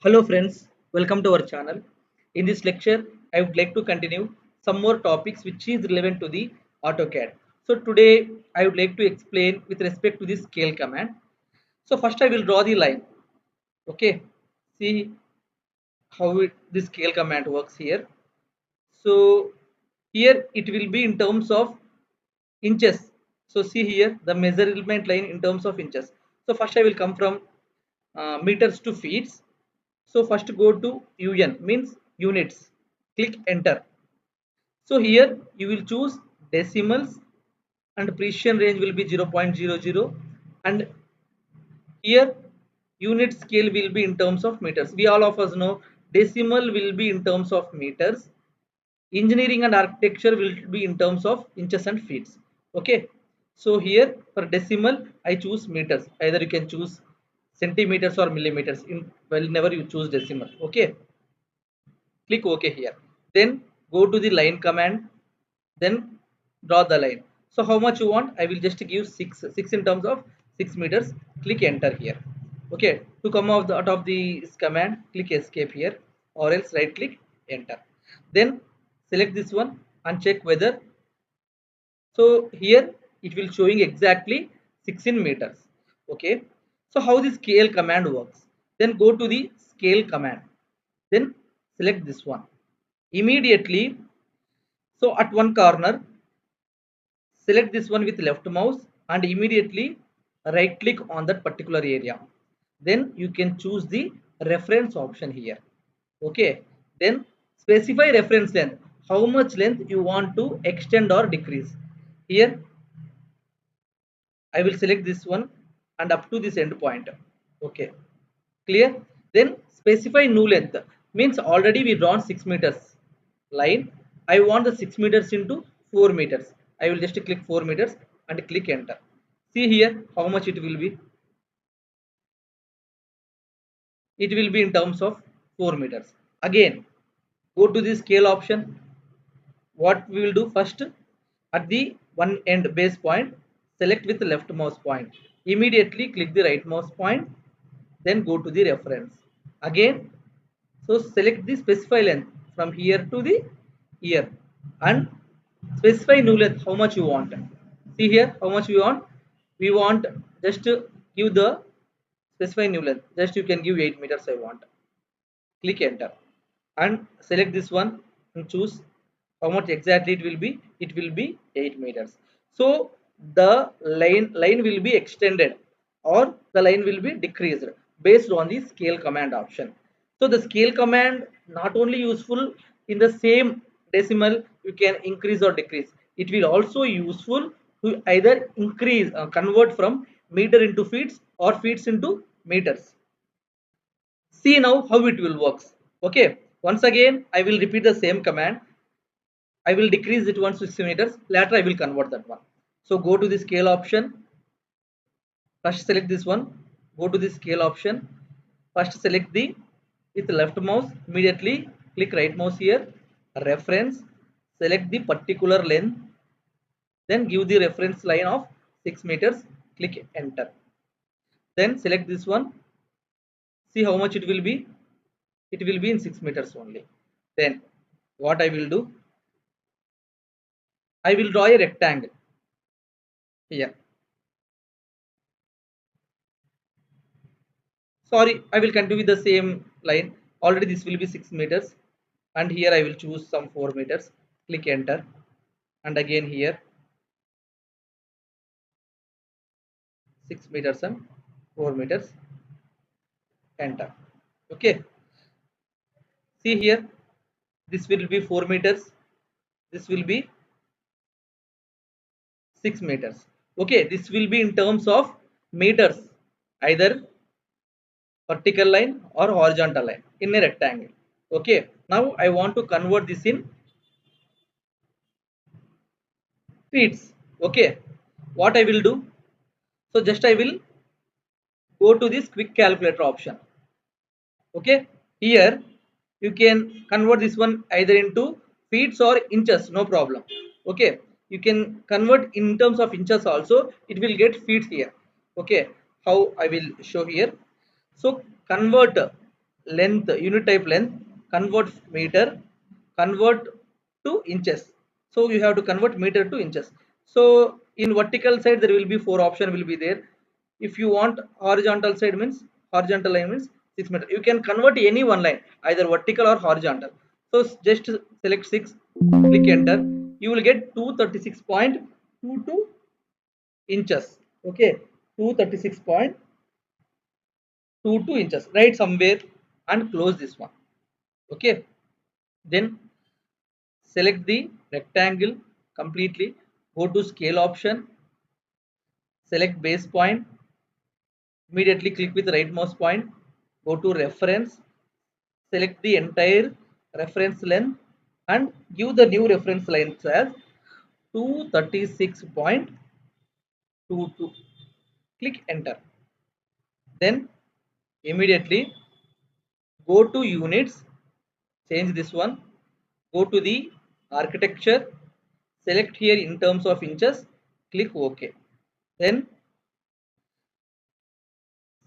Hello friends, welcome to our channel. In this lecture, I would like to continue some more topics which is relevant to the AutoCAD. So today I would like to explain with respect to the scale command. So first I will draw the line. Okay, see how the scale command works here. So here it will be in terms of inches. So see here the measurement line in terms of inches. So first I will come from meters to feet. So first go to UN means units. Click enter. So here you will choose decimals and precision range will be 0.00 and here unit scale will be in terms of meters. We all of us know decimal will be in terms of meters. Engineering and architecture will be in terms of inches and feet. Okay. So here for decimal I choose meters. Either you can choose centimeters or millimeters in whenever you choose decimal. Okay, click OK here. Then go to the line command, then draw the line. So how much you want? I will just give 6 in terms of 6 meters. Click enter here. Okay, to come out of this command, click escape here or else right click enter. Then select this one and check whether. So here it will showing exactly 16 meters. Okay, so how the scale command works? Then go to the scale command, then select this one immediately. So at one corner select this one with left mouse and immediately right click on that particular area. Then you can choose the reference option here. Okay, then specify reference length, how much length you want to extend or decrease. Here I will select this one and up to this end point. Okay, clear. Then specify new length means already we drawn 6 meters line. I want the 6 meters into 4 meters. I will just click 4 meters and click enter. See here how much it will be. It will be in terms of 4 meters. Again go to the scale option. What we will do first, at the one end base point select with the left mouse point, immediately click the right mouse point, then go to the reference again. So select the specify length from here to the here and specify new length how much you want. See here how much we want. We want just to give the specify new length, just you can give 8 meters I want. Click enter and select this one and choose how much exactly it will be. It will be 8 meters. So the line will be extended or the line will be decreased based on the scale command option. So the scale command not only useful in the same decimal you can increase or decrease, it will also useful to either increase convert from meter into feet or feet into meters. See now how it will works. Okay, once again I will repeat the same command. I will decrease it 160 meters, later I will convert that one. So go to the scale option, first select this one, go to the scale option, first select the with left mouse, immediately click right mouse here, reference, select the particular length, then give the reference line of 6 meters, click enter. Then select this one, see how much it will be. It will be in 6 meters only. Then what I will do, I will draw a rectangle here. Sorry, I will continue with the same line. Already this will be 6 meters and here I will choose some 4 meters. Click enter and again here 6 meters and 4 meters, enter. Okay, see here this will be 4 meters, this will be 6 meters. Okay, this will be in terms of meters, either vertical line or horizontal line in a rectangle. Okay, now I want to convert this in feet. Okay, what I will do, so just I will go to this quick calculator option. Okay, here you can convert this one either into feet or inches, no problem. Okay, you can convert in terms of inches also, it will get feet here. Okay, how I will show here. So convert length, unit type length, convert meter, convert to inches. So you have to convert meter to inches. So in vertical side there will be four option will be there. If you want horizontal side means horizontal line means 6 meter. You can convert any one line either vertical or horizontal. So just select 6, click enter. You will get 236.22 inches. Okay, 236.22 inches. Write somewhere and close this one. Okay, then select the rectangle completely, go to scale option, select base point, immediately click with right mouse point, go to reference, select the entire reference length and give the new reference length as 236.22. Click enter. Then immediately go to units, change this one, go to the architecture, select here in terms of inches, click OK. Then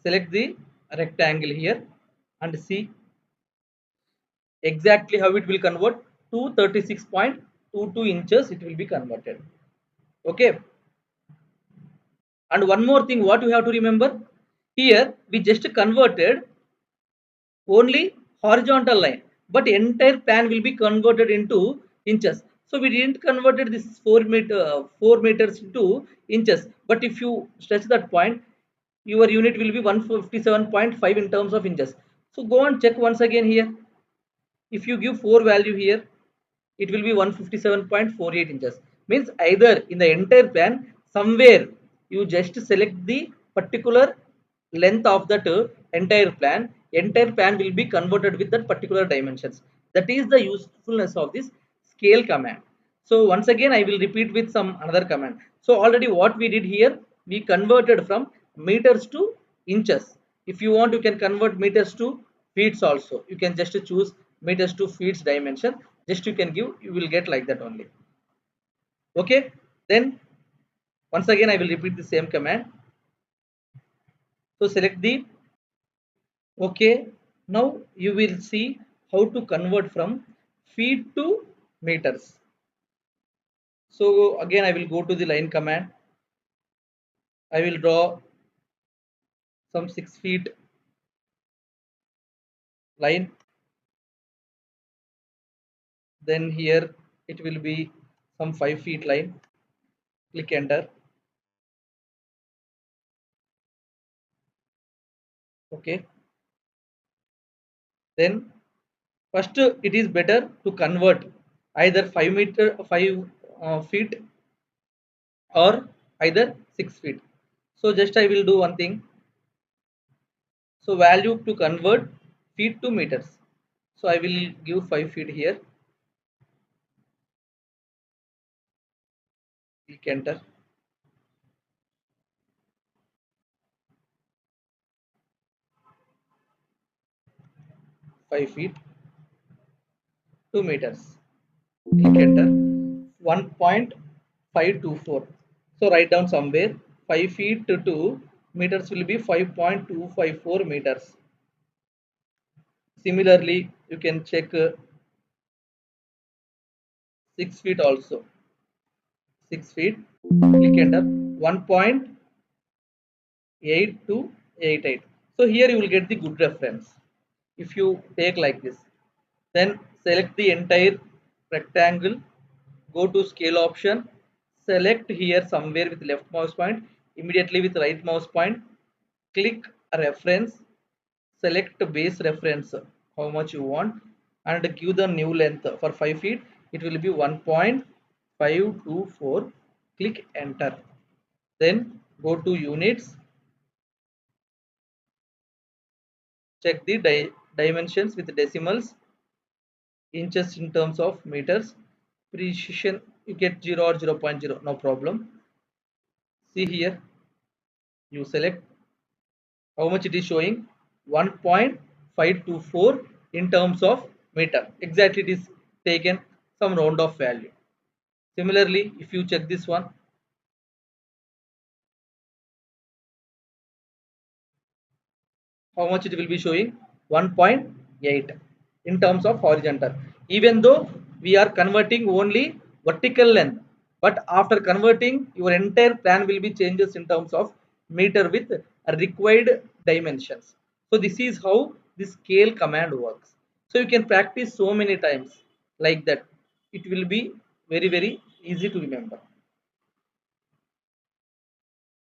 select the rectangle here and see exactly how it will convert. 236.22 inches it will be converted. Okay, and one more thing what you have to remember, here we just converted only horizontal line, but entire pan will be converted into inches. So we didn't converted this 4 meters into inches, but if you stretch that point, your unit will be 157.5 in terms of inches. So go and check once again here. If you give 4 value here, it will be 157.48 inches. Means either in the entire plan somewhere you just select the particular length of that entire plan. Entire plan will be converted with that particular dimensions. That is the usefulness of this scale command. So once again I will repeat with some another command. So already what we did here, we converted from meters to inches. If you want, you can convert meters to feet also. You can just choose meters to feet dimension. Just you can give, you will get like that only. Okay. Then once again I will repeat the same command. So select the okay. Now you will see how to convert from feet to meters. So again I will go to the line command. I will draw some 6 feet line. Then here it will be some 5 feet line. Click enter. Okay. Then first it is better to convert either 5 feet or either 6 feet. So just I will do one thing. So value to convert feet to meters. So I will give 5 feet here. Click enter. 5 feet 2 meters. Click enter. 1.524. So write down somewhere 5 feet to 2 meters will be 5.254 meters. Similarly, you can check 6 feet also. 6 feet. Click enter. 1.8288. So here you will get the good reference. If you take like this, then select the entire rectangle, go to scale option, select here somewhere with left mouse point, immediately with right mouse point, click reference, select base reference how much you want and give the new length for 5 feet. It will be 1.524. Click enter. Then go to units, check the dimensions with decimals, inches in terms of meters, precision you get 0 or 0.0, no problem. See here, you select how much it is showing, 1.524 in terms of meter. Exactly it is taken some round of value. Similarly, if you check this one, how much it will be showing, 1.8 in terms of horizontal, even though we are converting only vertical length, but after converting your entire plan will be changes in terms of meter with required dimensions. So this is how the scale command works. So you can practice so many times like that, it will be very easy to remember.